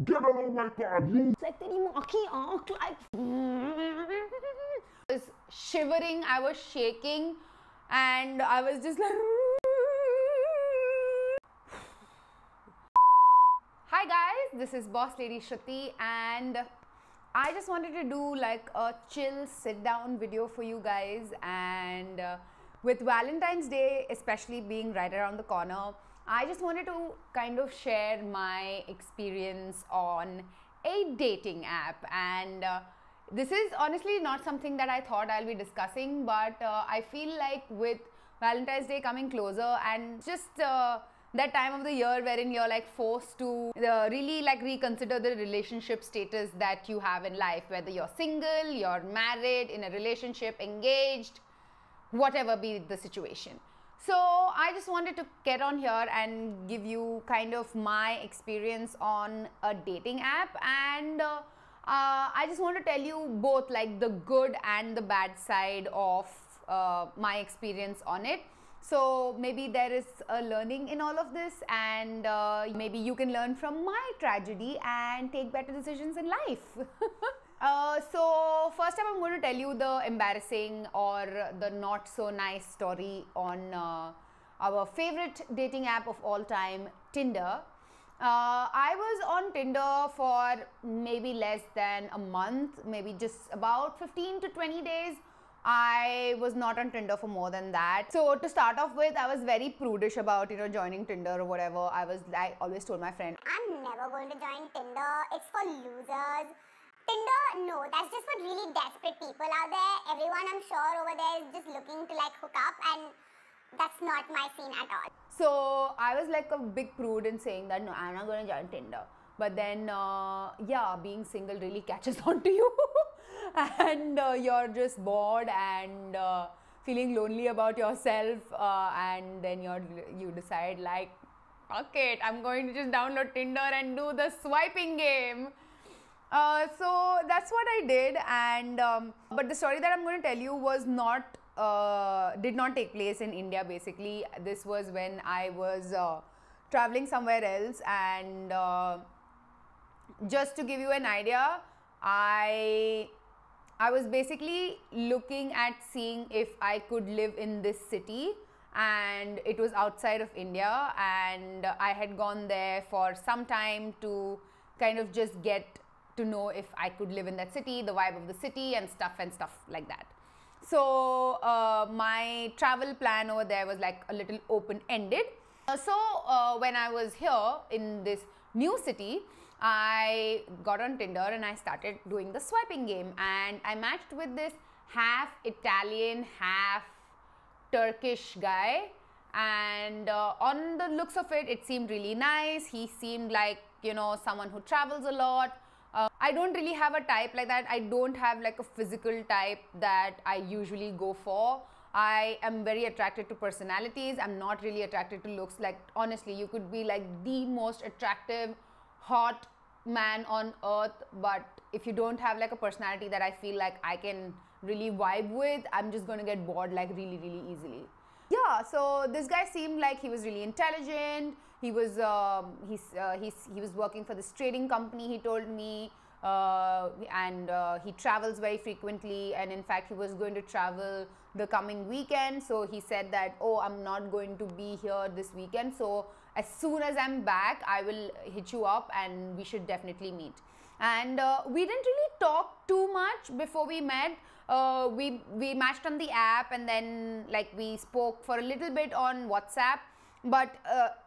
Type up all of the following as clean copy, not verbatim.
Get out of my car, you. It's like तेरी माँ की आँख like. I was shivering, I was shaking, and I was just like. Hi guys, this is Boss Lady Shruti, and I just wanted to do like a chill sit down video for you guys. And with Valentine's Day especially being right around the corner, I just wanted to kind of share my experience on a dating app. And this is honestly not something that I thought I'll be discussing, but I feel like with Valentine's Day coming closer and just that time of the year wherein you're like forced to really like reconsider the relationship status that you have in life, whether you're single, you're married, in a relationship, engaged, whatever be the situation. So I just wanted to get on here and give you kind of my experience on a dating app, and I just want to tell you both like the good and the bad side of my experience on it. So maybe there is a learning in all of this, and maybe you can learn from my tragedy and take better decisions in life. So first up, I'm going to tell you the embarrassing or the not so nice story on our favorite dating app of all time, Tinder. I was on Tinder for maybe less than a month, maybe just about 15 to 20 days. I was not on Tinder for more than that. So to start off with, I was very prudish about, joining Tinder or whatever. I always told my friend, I'm never going to join Tinder. It's for losers. Tinder, no, that's just for really desperate people out there. Everyone, I'm sure, over there is just looking to like hook up, and that's not my scene at all. So I was like a big prude in saying that no, I'm not going to join Tinder. But then, yeah, being single really catches on to you. And you're just bored and feeling lonely about yourself. And then you decide like, fuck it, I'm going to just download Tinder and do the swiping game. So that's what I did. And but the story that I'm going to tell you was not did not take place in India. Basically, this was when I was traveling somewhere else. And just to give you an idea, I was basically looking at seeing if I could live in this city, and it was outside of India, and I had gone there for some time to kind of just get to know if I could live in that city, the vibe of the city and stuff like that. So my travel plan over there was like a little open-ended. So when I was here in this new city, I got on Tinder and I started doing the swiping game, and I matched with this half Italian, half Turkish guy. And on the looks of it, it seemed really nice. He seemed like, someone who travels a lot. I don't really have a type like that. I don't have like a physical type that I usually go for. I am very attracted to personalities. I'm not really attracted to looks. Like, honestly, you could be like the most attractive, hot man on earth, but if you don't have like a personality that I feel like I can really vibe with, I'm just going to get bored like really, really easily. Yeah, so this guy seemed like he was really intelligent. He was he was working for this trading company, he told me, and he travels very frequently, and in fact he was going to travel the coming weekend. So he said that, oh, I'm not going to be here this weekend, so as soon as I'm back I will hit you up and we should definitely meet. And we didn't really talk too much before we met. We matched on the app, and then like we spoke for a little bit on WhatsApp. But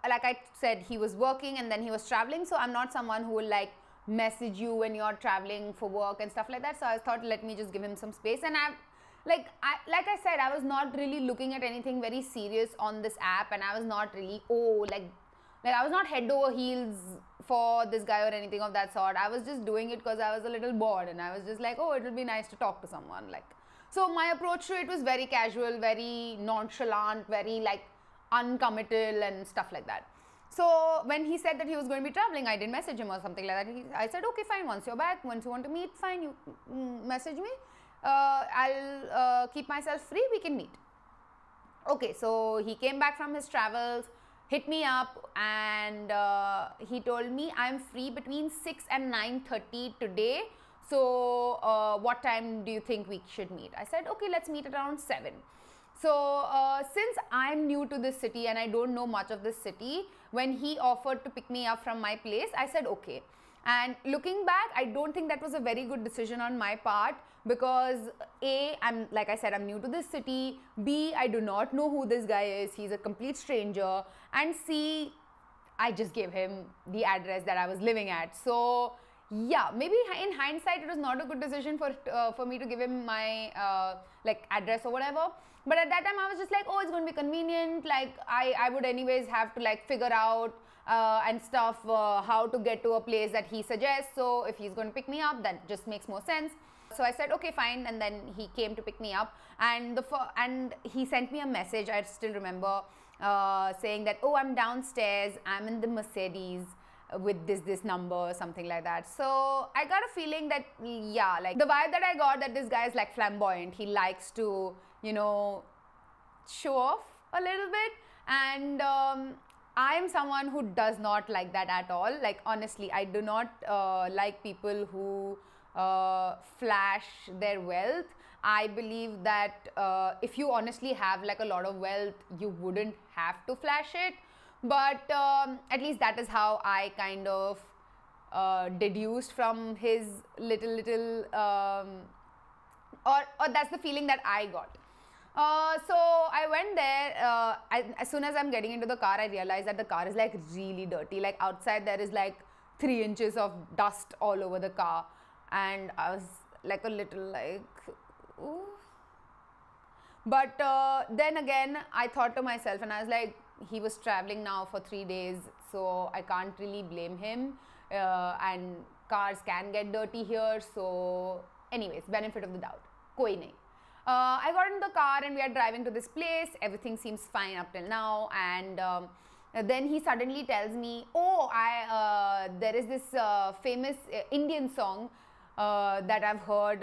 like I said, he was working and then he was traveling, so I'm not someone who will like message you when you're traveling for work and stuff like that. So I thought, let me just give him some space. And like I said, I was not really looking at anything very serious on this app, and I was not really like I was not head over heels for this guy or anything of that sort. I was just doing it because I was a little bored, and I was just like, oh, it will be nice to talk to someone. Like, so my approach to it was very casual, very nonchalant, very like uncommittal and stuff like that. So when he said that he was going to be traveling, I didn't message him or something like that. I said, okay, fine, once you're back, once you want to meet, fine, you message me. I'll keep myself free, we can meet. Okay, so he came back from his travels. hit me up, and he told me I'm free between 6 and 9:30 today. So what time do you think we should meet? I said, okay, let's meet around 7. So since I'm new to this city and I don't know much of this city, when he offered to pick me up from my place, I said okay. And looking back, I don't think that was a very good decision on my part, because A, like I said, I'm new to this city. B, I do not know who this guy is. He's a complete stranger. And C, I just gave him the address that I was living at. So yeah, maybe in hindsight, it was not a good decision for me to give him my like address or whatever. But at that time, I was just like, oh, it's going to be convenient. Like I would anyways have to like figure out and stuff how to get to a place that he suggests. So if he's going to pick me up, that just makes more sense. So I said, okay, fine. And then he came to pick me up, and he sent me a message. I still remember saying that, oh, I'm downstairs. I'm in the Mercedes with this number, something like that. So I got a feeling that, yeah, like the vibe that I got, that this guy is like flamboyant. He likes to, you know, show off a little bit. And I am someone who does not like that at all. Like, honestly, I do not like people who flash their wealth. I believe that if you honestly have like a lot of wealth, you wouldn't have to flash it. But at least that is how I kind of deduced from his little or that's the feeling that I got. So I went there. As soon as I'm getting into the car, I realized that the car is like really dirty. Like outside there is like 3 inches of dust all over the car, and I was like a little like, ooh. But then again, I thought to myself, and I was like, he was traveling now for 3 days, so I can't really blame him. And cars can get dirty here. So anyways, benefit of the doubt. Koi nahi. I got in the car and we are driving to this place. Everything seems fine up till now. And then he suddenly tells me, oh, there is this famous Indian song that I've heard.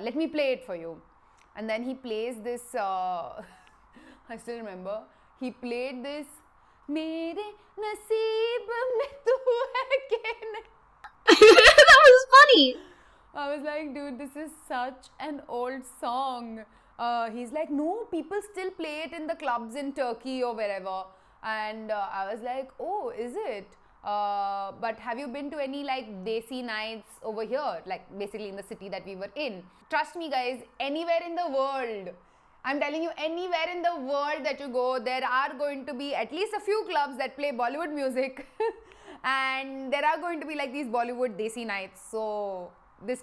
Let me play it for you. And then he plays this, I still remember, he played this, Mere naseeb mein tu hai ke nahi. That was funny. I was like, dude, this is such an old song. He's like, no, people still play it in the clubs in Turkey or wherever. And I was like, oh, is it? But have you been to any like desi nights over here? Like basically in the city that we were in. Trust me guys, anywhere in the world, I'm telling you, anywhere in the world that you go, there are going to be at least a few clubs that play Bollywood music. And there are going to be like these Bollywood desi nights. So this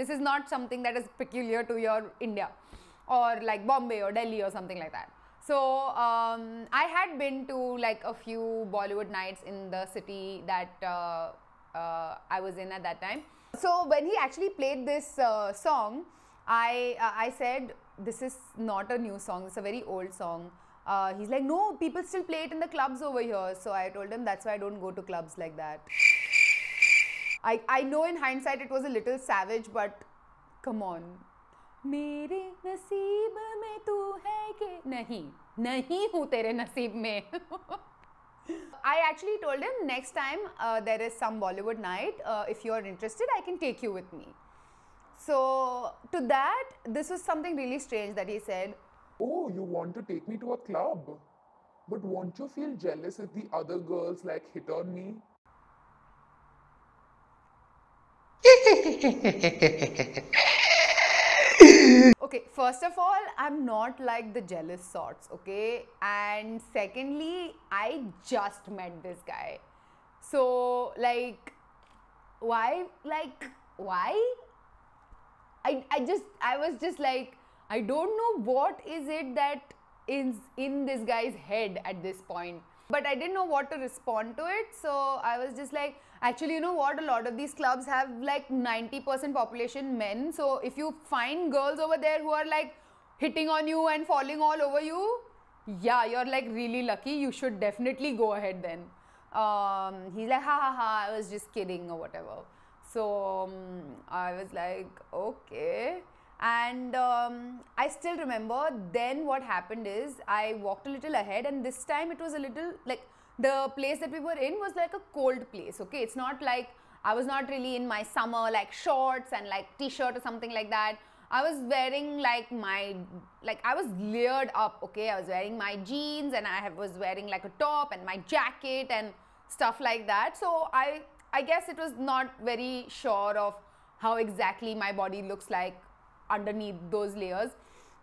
is not something that is peculiar to your India or like Bombay or Delhi or something like that. So I had been to like a few Bollywood nights in the city that I was in at that time. So when he actually played this song, I said, this is not a new song, it's a very old song. He's like, no, people still play it in the clubs over here. So I told him, that's why I don't go to clubs like that. I know in hindsight it was a little savage, but come on. मेरे नसीब में तू है कि नहीं हूँ तेरे नसीब में. I actually told him, next time there is some Bollywood night, if you are interested, I can take you with me. So to that, this was something really strange that he said. Oh, you want to take me to a club? But won't you feel jealous if the other girls like hit on me? Okay, first of all, I'm not like the jealous sorts, okay? And secondly, I just met this guy. So, like, why? I was just like, I don't know what is it that is in this guy's head at this point. But I didn't know what to respond to it. So I was just like, actually, you know what? A lot of these clubs have like 90% population men. So if you find girls over there who are like hitting on you and falling all over you, yeah, you're like really lucky. You should definitely go ahead then. He's like, ha ha ha, I was just kidding or whatever. So I was like, okay. And I still remember then what happened is I walked a little ahead, and this time it was a little like the place that we were in was like a cold place, okay? It's not like I was not really in my summer like shorts and like t-shirt or something like that. I was wearing like I was layered up, okay? I was wearing my jeans and was wearing like a top and my jacket and stuff like that. So I guess it was not very sure of how exactly my body looks like underneath those layers.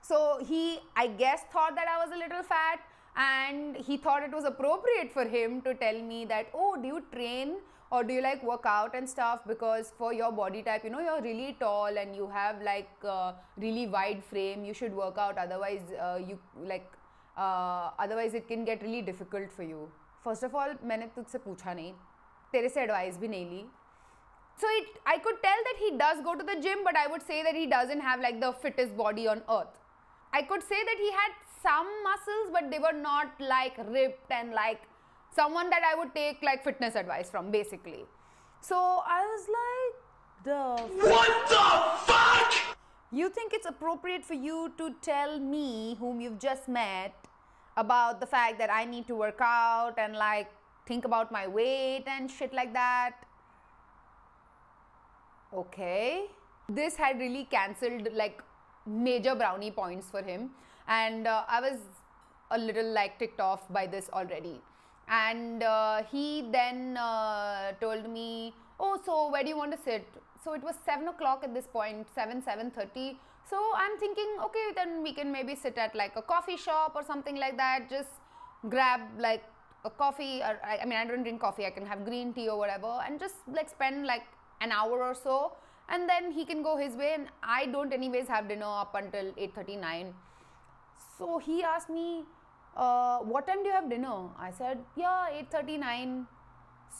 So he, I guess, thought that I was a little fat, and he thought it was appropriate for him to tell me that, oh, do you train or do you like work out and stuff, because for your body type, you know, you're really tall and you have like really wide frame, you should work out, otherwise otherwise it can get really difficult for you. First of all, मैंने तुझसे पूछा नहीं, तेरे से advice भी नहीं ली. So I could tell that he does go to the gym, but I would say that he doesn't have like the fittest body on earth. I could say that he had some muscles, but they were not like ripped and like someone that I would take like fitness advice from, basically. So I was like, what the fuck? You think it's appropriate for you to tell me, whom you've just met, about the fact that I need to work out and like think about my weight and shit like that? Okay. This had really cancelled like major brownie points for him, and I was a little like ticked off by this already. And he then told me, oh, so where do you want to sit? So it was 7 o'clock at this point, 7:30. So I'm thinking, okay, then we can maybe sit at like a coffee shop or something like that, just grab like a coffee, or I mean, I don't drink coffee, I can have green tea or whatever, and just like spend like an hour or so, and then he can go his way, and I don't anyways have dinner up until 8:39. So he asked me, what time do you have dinner? I said, yeah, 8:39.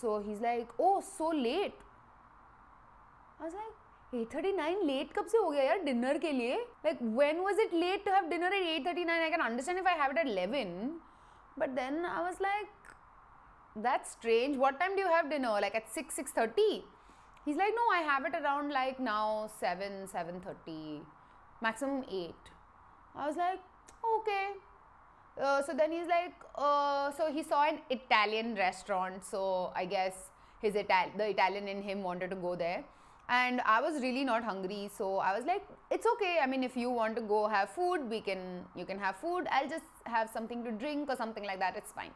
So he's like, oh, so late. I was like, 8:39 late कब से हो गया यार dinner के लिए? Like, when was it late to have dinner at 8:39? I can understand if I have it at 11, but then I was like, that's strange. What time do you have dinner? Like at 6:30? He's like, no, I have it around like now 7:30, maximum 8. I was like, okay. So then he's like, so he saw an Italian restaurant, so I guess the Italian in him wanted to go there. And I was really not hungry, so I was like, it's okay. I mean, if you want to go have food, you can have food. I'll just have something to drink or something like that. It's fine.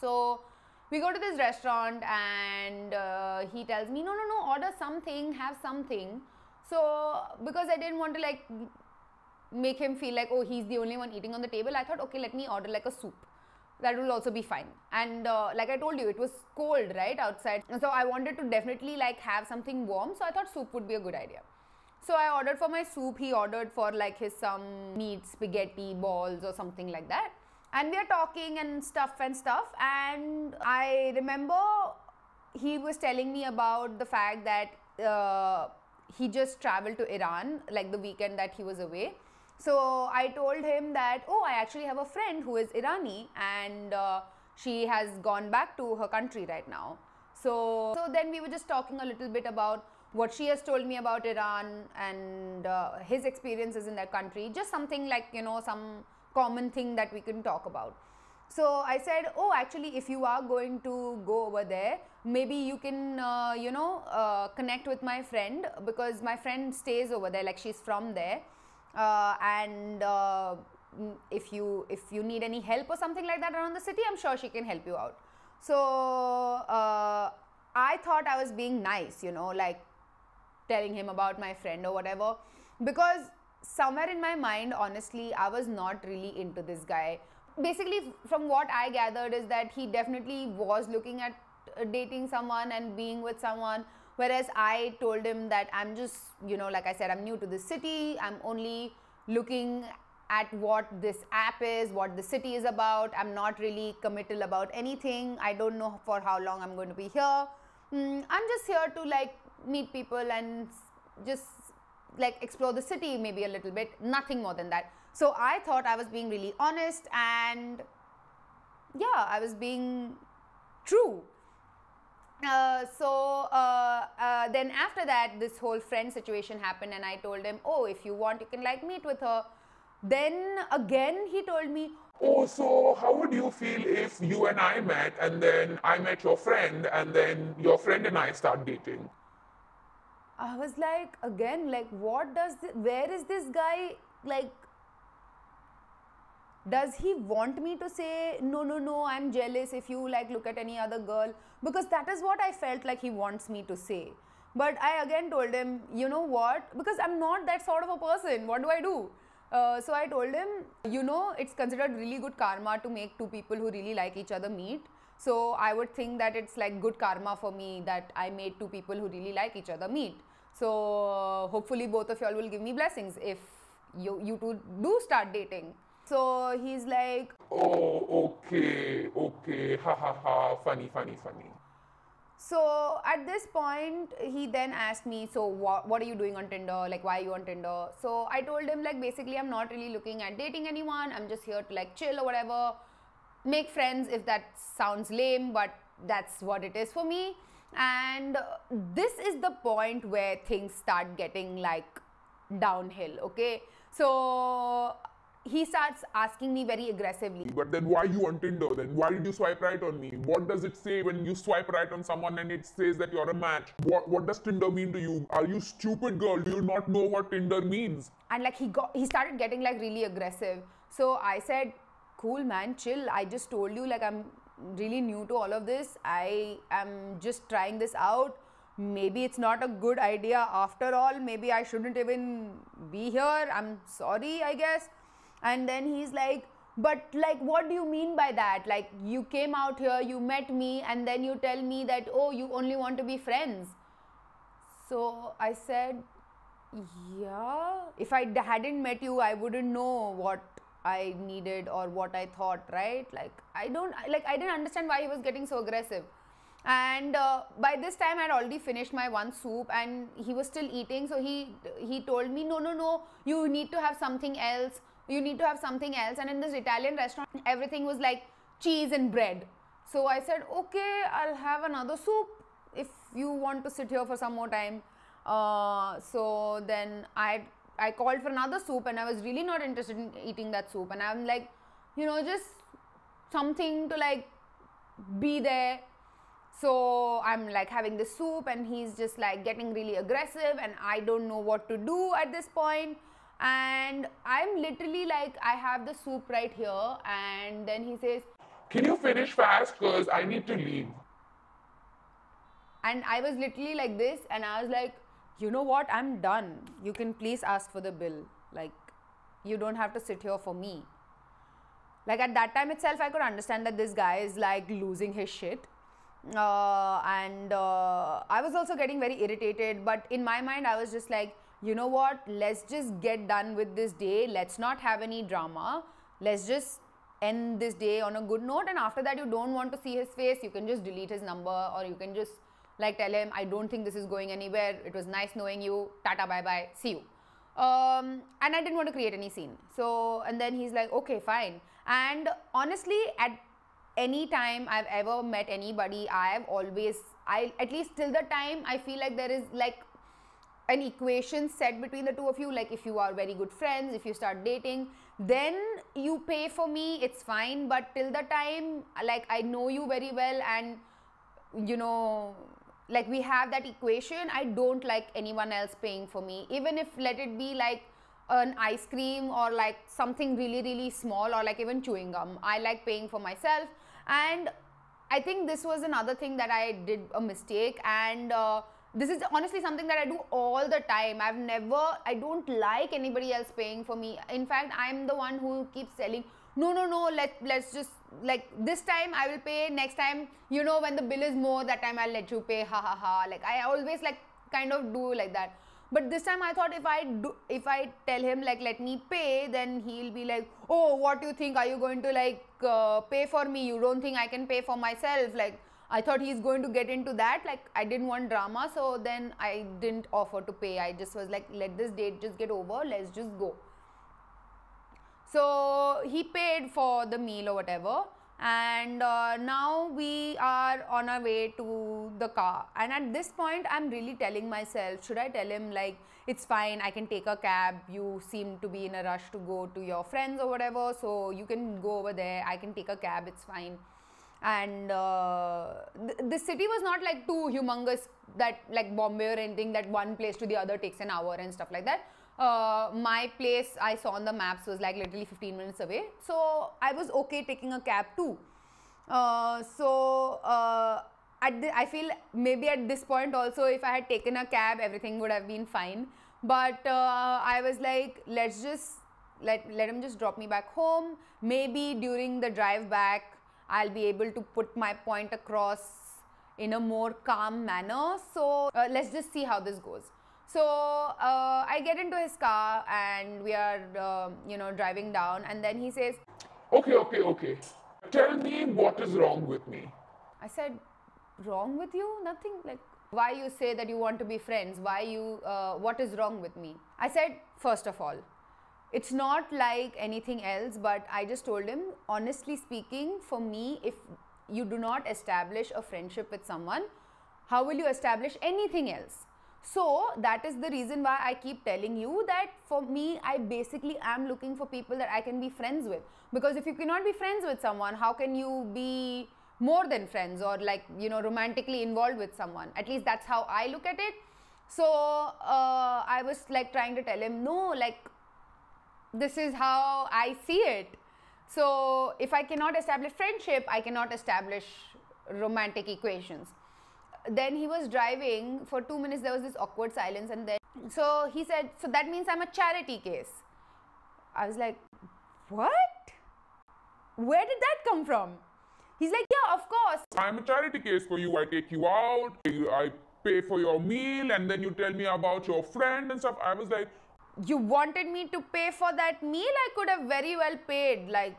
So we go to this restaurant, and he tells me, no, order something, have something. So because I didn't want to like make him feel like, oh, he's the only one eating on the table, I thought, okay, let me order like a soup. That will also be fine. And like I told you, it was cold, right, outside. So I wanted to definitely like have something warm. So I thought soup would be a good idea. So I ordered for my soup. He ordered for like his some meat spaghetti balls or something like that. And we are talking and stuff. And I remember he was telling me about the fact that he just traveled to Iran like the weekend that he was away. So I told him that, oh, I actually have a friend who is Irani, and she has gone back to her country right now. So then we were just talking a little bit about what she has told me about Iran and his experiences in that country, just something like, you know, some common thing that we can talk about. So I said, oh, actually, if you are going to go over there, maybe you can, connect with my friend, because my friend stays over there, like she's from there. And if you need any help or something like that around the city, I'm sure she can help you out. So I thought I was being nice, you know, like telling him about my friend or whatever, because somewhere in my mind, honestly, I was not really into this guy. Basically, from what I gathered is that he definitely was looking at dating someone and being with someone. Whereas I told him that I'm just, you know, like I said, I'm new to this city. I'm only looking at what this app is, what the city is about. I'm not really committal about anything. I don't know for how long I'm going to be here. I'm just here to like meet people and just like explore the city maybe a little bit. Nothing more than that. So I thought I was being really honest, and yeah, I was being true. Then after that, this whole friend situation happened, and I told him, oh, if you want, you can like meet with her. Then again, he told me, Oh, so how would you feel if you and I met and then I met your friend and then your friend and I start dating? I was like, again, like, what does this, where is this guy, like, does he want me to say, no, no, no, I'm jealous if you like look at any other girl? Because that is what I felt like he wants me to say. But I again told him, you know what? Because I'm not that sort of a person. What do I do? So I told him, you know, it's considered really good karma to make two people who really like each other meet. So I would think that it's like good karma for me that I made two people who really like each other meet. So hopefully both of y'all will give me blessings if you two do start dating. So he's like, Oh, okay, okay, ha ha ha, funny, funny, funny. so at this point, he then asked me, so what are you doing on Tinder? Like, why are you on Tinder? So I told him, like, basically, I'm not really looking at dating anyone. I'm just here to like chill or whatever, make friends if that sounds lame, but that's what it is for me. And this is the point where things start getting like downhill, okay? So he starts asking me very aggressively. But then why you on Tinder then? Why did you swipe right on me? What does it say when you swipe right on someone and it says that you're a match? What does Tinder mean to you? Are you stupid, girl? Do you not know what Tinder means? And like he started getting like really aggressive. So I said, cool man, chill. I just told you like I'm really new to all of this. I am just trying this out. Maybe it's not a good idea after all. Maybe I shouldn't even be here. I'm sorry, I guess. And then he's like, but like, what do you mean by that? Like, you came out here, you met me, and then you tell me that, oh, you only want to be friends. So I said, yeah, if I hadn't met you, I wouldn't know what I needed or what I thought, right? Like, I didn't understand why he was getting so aggressive. And by this time, I'd already finished my one soup, and he was still eating. So he told me, no, no, no, you need to have something else. You need to have something else. And in this Italian restaurant, everything was like cheese and bread. So I said, okay, I'll have another soup if you want to sit here for some more time. So then I called for another soup, and I was really not interested in eating that soup. And I'm like, you know, just something to like be there. So I'm like having this soup, and he's just like getting really aggressive, and I don't know what to do at this point. And I'm literally like, I have the soup right here, and then he says, Can you finish fast? Because I need to leave. and I was literally like this, and I was like, you know what, I'm done. You can please ask for the bill. Like, you don't have to sit here for me. Like, at that time itself, I could understand that this guy is like losing his shit. And I was also getting very irritated, but in my mind, I was just like, you know what, let's just get done with this day. Let's not have any drama. Let's just end this day on a good note. And after that, you don't want to see his face, you can just delete his number, or you can just like tell him, I don't think this is going anywhere. It was nice knowing you. Tata, bye bye. See you. And I didn't want to create any scene. So, and then he's like, okay, fine. And honestly, at any time I've ever met anybody, at least till the time, I feel like there is like an equation set between the two of you. Like, if you are very good friends, if you start dating, then you pay for me, it's fine. But till the time, like, I know you very well, and you know, like, we have that equation, I don't like anyone else paying for me, even if, let it be like an ice cream or like something really really small, or like even chewing gum. I like paying for myself. And I think this was another thing that I did a mistake. And this is honestly something that I do all the time. I don't like anybody else paying for me. In fact, I'm the one who keeps telling, no, no, no, let's just, like, this time I will pay, next time, you know, when the bill is more, that time I'll let you pay, ha ha ha. Like, I always like kind of do like that. But this time I thought, if I tell him like, let me pay, then he'll be like, oh, what do you think? Are you going to like pay for me? You don't think I can pay for myself? Like, I thought he's going to get into that. Like, I didn't want drama, so then I didn't offer to pay. I just was like, let this date just get over, let's just go. So he paid for the meal or whatever. And now we are on our way to the car, and at this point I'm really telling myself, should I tell him like, it's fine, I can take a cab, you seem to be in a rush to go to your friends or whatever, so you can go over there, I can take a cab, it's fine. And the city was not like too humongous that like Bombay or anything, that one place to the other takes an hour and stuff like that. My place I saw on the maps was like literally 15 minutes away, so I was okay taking a cab too. I feel maybe at this point also, if I had taken a cab, everything would have been fine. But I was like, let's just let him just drop me back home. Maybe during the drive back, I'll be able to put my point across in a more calm manner. So let's just see how this goes. So I get into his car and we are, driving down, and then he says, Okay. Tell me what is wrong with me. I said, wrong with you? Nothing. Like, why you say that you want to be friends? What is wrong with me? I said, first of all, it's not like anything else, but I just told him, honestly speaking, for me, if you do not establish a friendship with someone, how will you establish anything else? So that is the reason why I keep telling you that for me, I basically am looking for people that I can be friends with. Because if you cannot be friends with someone, how can you be more than friends or like, romantically involved with someone? At least that's how I look at it. So I was like trying to tell him, no, like, this is how I see it. So if I cannot establish friendship, I cannot establish romantic equations. Then he was driving for 2 minutes. There was this awkward silence, and then so he said, so that means I'm a charity case. I was like, what? Where did that come from? He's like, yeah, of course. I'm a charity case for you. I take you out, I pay for your meal, and then you tell me about your friend and stuff. I was like, you wanted me to pay for that meal? I could have very well paid. Like,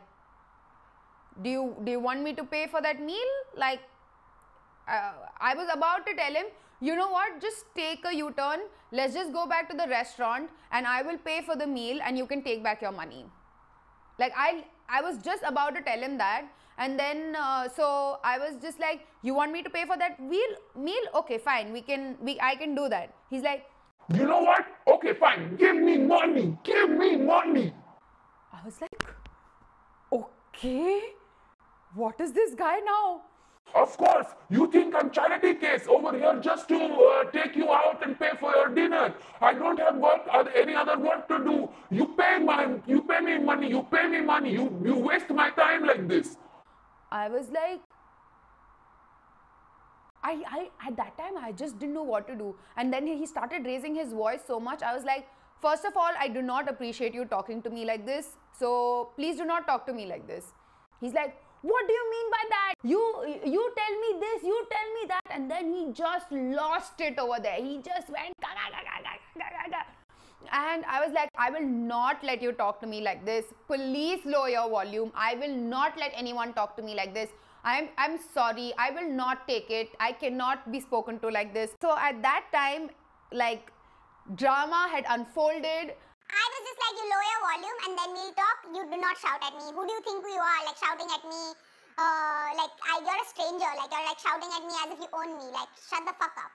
do you want me to pay for that meal? Like, I was about to tell him, you know what, just take a U-turn, let's just go back to the restaurant and I will pay for the meal and you can take back your money. Like, I was just about to tell him that, and then so I was just like, you want me to pay for that meal? Okay, fine, I can do that. He's like, you know what? Okay, fine, give me money. I was like, okay, what is this guy now? Of course, you think I'm charity case over here just to take you out and pay for your dinner. I don't have work or any other work to do. You pay me money, you waste my time like this. I was like, I at that time I just didn't know what to do. And then he started raising his voice so much. I was like, first of all, I do not appreciate you talking to me like this. So please do not talk to me like this. He's like, what do you mean by that? You tell me this, you tell me that. And then he just lost it over there. He just went, and I was like, I will not let you talk to me like this. Please lower your volume. I will not let anyone talk to me like this. I'm sorry. I will not take it. I cannot be spoken to like this. So at that time, like, drama had unfolded. I was just like, you lower your volume and then we'll talk. You do not shout at me. Who do you think you are? Like shouting at me. You're a stranger. Like you're like shouting at me as if you own me. Like shut the fuck up.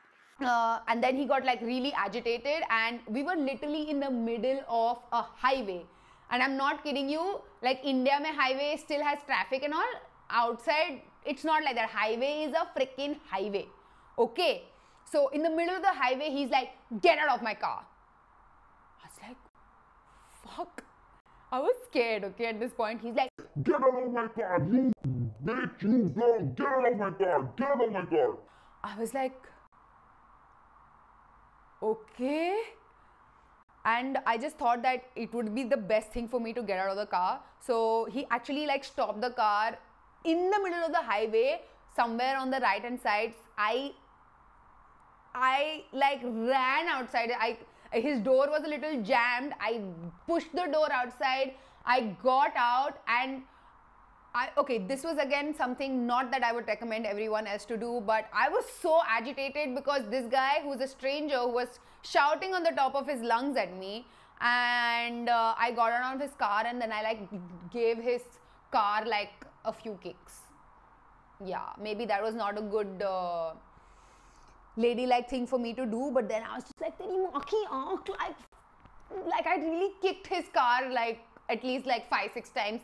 And then he got like really agitated, and we were literally in the middle of a highway. And I'm not kidding you. Like India mein highway still has traffic and all. Outside, it's not like that. Highway is a freaking highway. Okay. So in the middle of the highway, he's like, get out of my car. I was like, fuck. I was scared, okay, at this point. He's like, get out of my car, you bitch, you girl, get out of my car. I was like, okay. And I just thought that it would be the best thing for me to get out of the car. So he actually like stopped the car in the middle of the highway, somewhere on the right hand side. I like ran outside. His door was a little jammed. I pushed the door outside. I got out, and this was again something not that I would recommend everyone else to do, but I was so agitated because this guy who's a stranger who was shouting on the top of his lungs at me, and I got out of his car, and then I like gave his car like a few kicks. Yeah, maybe that was not a good ladylike thing for me to do, but then I was just like, teri maa ki aankh, like I really kicked his car like at least like 5-6 times.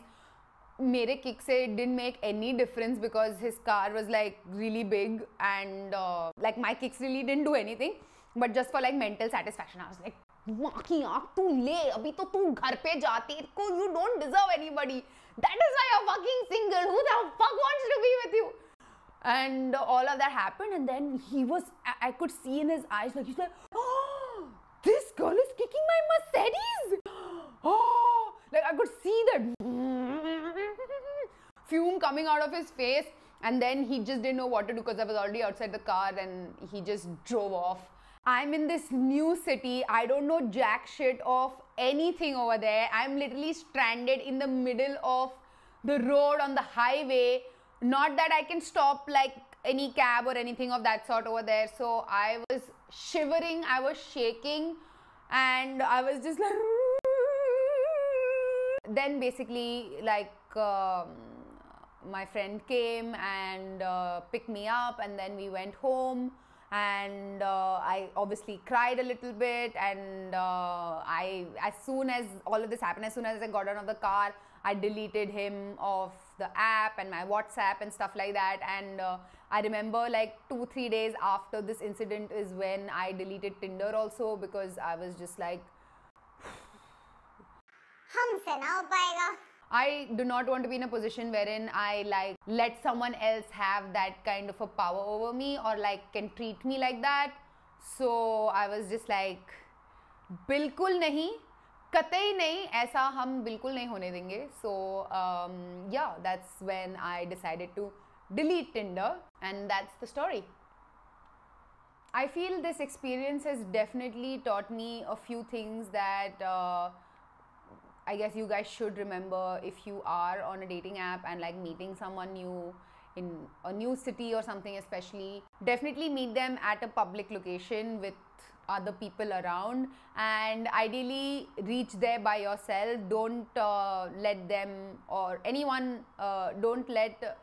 Mere kick se didn't make any difference because his car was like really big, and like my kicks really didn't do anything, but just for like mental satisfaction I was like, माँ की आँख तू ले, अभी तो तू घर पे जाती को, you don't deserve anybody, that is why you're fucking single, who the fuck wants to be with you? And all of that happened, and then he was, I could see in his eyes, like he's like, oh, this girl is kicking my Mercedes. Oh, like I could see that fume coming out of his face, and then he just didn't know what to do because I was already outside the car, and he just drove off. I'm in this new city, I don't know jack shit of anything over there. I'm literally stranded in the middle of the road on the highway. Not that I can stop like any cab or anything of that sort over there. So I was shivering, I was shaking, and I was just like then basically like my friend came and picked me up, and then we went home, and I obviously cried a little bit, and as soon as all of this happened, as soon as I got out of the car, I deleted him off the app and my WhatsApp and stuff like that. And I remember like 2-3 days after this incident is when I deleted Tinder also, because I was just like, हमसे ना हो पाएगा. I do not want to be in a position wherein I like let someone else have that kind of a power over me, or like can treat me like that. So I was just like, बिल्कुल नहीं, कतई नहीं, ऐसा हम बिल्कुल नहीं होने देंगे. So yeah, that's when I decided to delete Tinder, and that's the story. I feel this experience has definitely taught me a few things that I guess you guys should remember if you are on a dating app and like meeting someone new in a new city or something. Especially, definitely meet them at a public location with other people around, and ideally reach there by yourself. Don't let them or anyone, don't let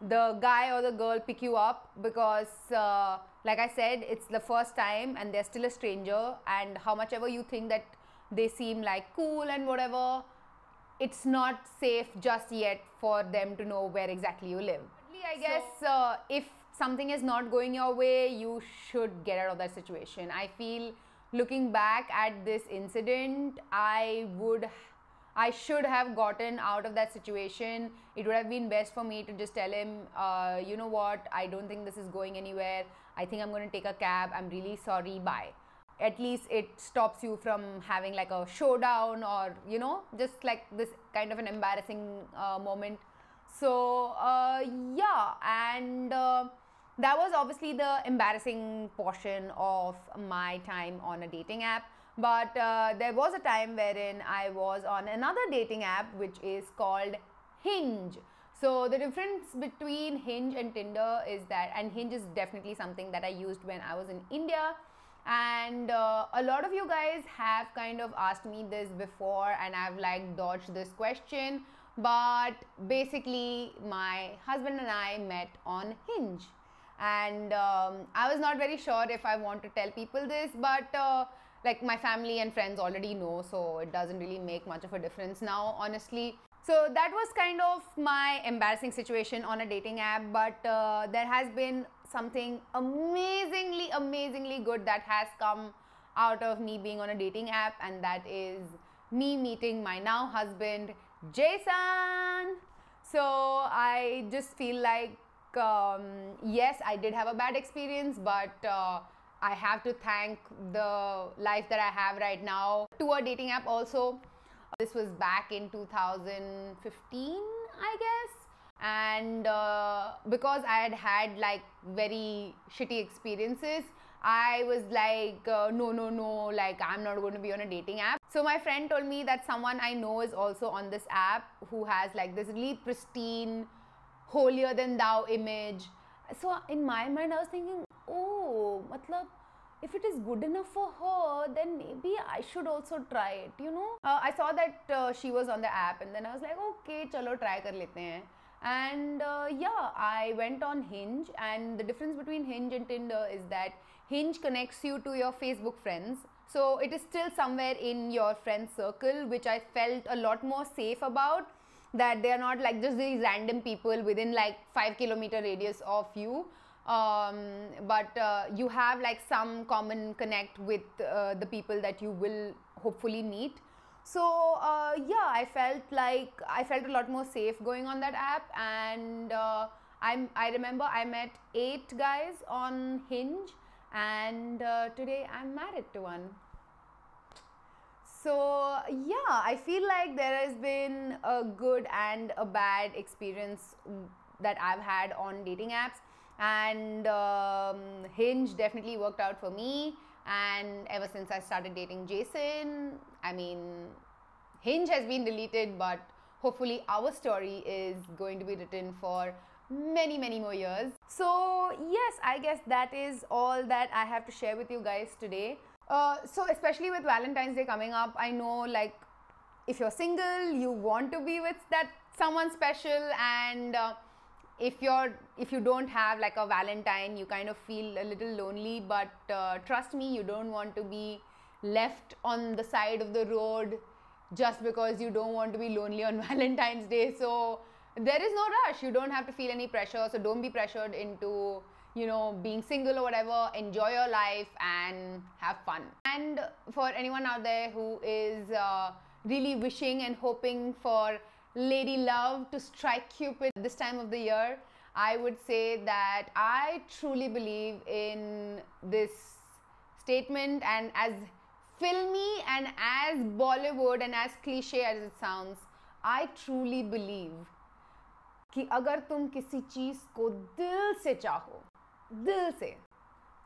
the guy or the girl pick you up, because like I said, it's the first time and they're still a stranger, and how much ever you think that they seem like cool and whatever, it's not safe just yet for them to know where exactly you live. I guess if something is not going your way, you should get out of that situation. I feel, looking back at this incident, I should have gotten out of that situation. It would have been best for me to just tell him, you know what, I don't think this is going anywhere. I think I'm going to take a cab. I'm really sorry. Bye. At least it stops you from having like a showdown, or you know, just like this kind of an embarrassing moment. So yeah, and that was obviously the embarrassing portion of my time on a dating app. But there was a time wherein I was on another dating app, which is called Hinge. So the difference between Hinge and Tinder is that, and Hinge is definitely something that I used when I was in India. And a lot of you guys have kind of asked me this before, and I've like dodged this question. But basically, my husband and I met on Hinge, and I was not very sure if I want to tell people this, but like my family and friends already know, so it doesn't really make much of a difference now, honestly. So that was kind of my embarrassing situation on a dating app. But there has been something amazingly good that has come out of me being on a dating app, and that is me meeting my now husband, Jason. So I just feel like yes, I did have a bad experience, but I have to thank the life that I have right now to a dating app also. This was back in 2015, I guess. And because I had like very shitty experiences, I was like, no, like I'm not going to be on a dating app. So my friend told me that someone I know is also on this app who has like this really pristine, holier than thou image. So in my mind, I was thinking, oh, matlab, if it is good enough for her, then maybe I should also try it, you know. I saw that she was on the app, and then I was like, okay, chalo try kar lete hain. And yeah, I went on Hinge, and the difference between Hinge and Tinder is that Hinge connects you to your Facebook friends. So it is still somewhere in your friend circle, which I felt a lot more safe about, that they are not like just these random people within like 5 kilometer radius of you. But you have like some common connect with the people that you will hopefully meet. So yeah, I felt a lot more safe going on that app. And I remember I met 8 guys on Hinge, and today I'm married to one. So yeah, I feel like there has been a good and a bad experience that I've had on dating apps, and Hinge definitely worked out for me. And ever since I started dating Jason, I mean, Hinge has been deleted, but hopefully our story is going to be written for many, many more years. So yes, I guess that is all that I have to share with you guys today. So especially with Valentine's Day coming up, I know like if you're single, you want to be with that someone special, and if you don't have like a Valentine, you kind of feel a little lonely. But trust me, you don't want to be left on the side of the road just because you don't want to be lonely on Valentine's Day. So there is no rush. You don't have to feel any pressure. So don't be pressured into, you know, being single or whatever. Enjoy your life and have fun. And for anyone out there who is really wishing and hoping for lady love to strike Cupid this time of the year, I would say that I truly believe in this statement. And as filmy and as Bollywood and as cliche as it sounds, I truly believe कि अगर तुम किसी चीज को दिल से चाहो, दिल से,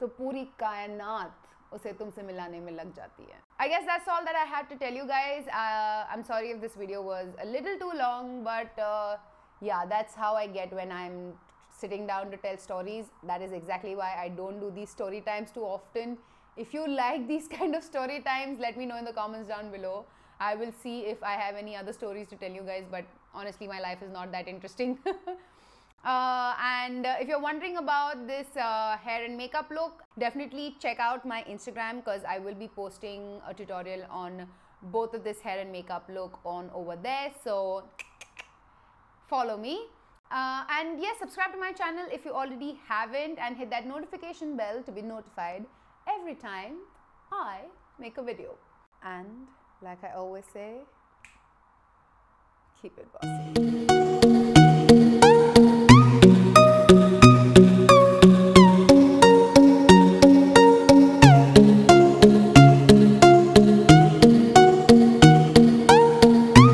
तो पूरी कायनात उसे तुमसे मिलाने में लग जाती है. I guess that's all that I had to tell you guys. I'm sorry if this video was a little too long, but yeah, that's how I get when I'm sitting down to tell stories. That is exactly why I don't do these story times too often. If you like these kind of story times, let me know in the comments down below. I will see if I have any other stories to tell you guys, but honestly, my life is not that interesting. And if you're wondering about this hair and makeup look, definitely check out my Instagram, because I will be posting a tutorial on both of this hair and makeup look on over there. So follow me. And yes, subscribe to my channel if you already haven't, and hit that notification bell to be notified every time I make a video. And like I always say, keep it bossy.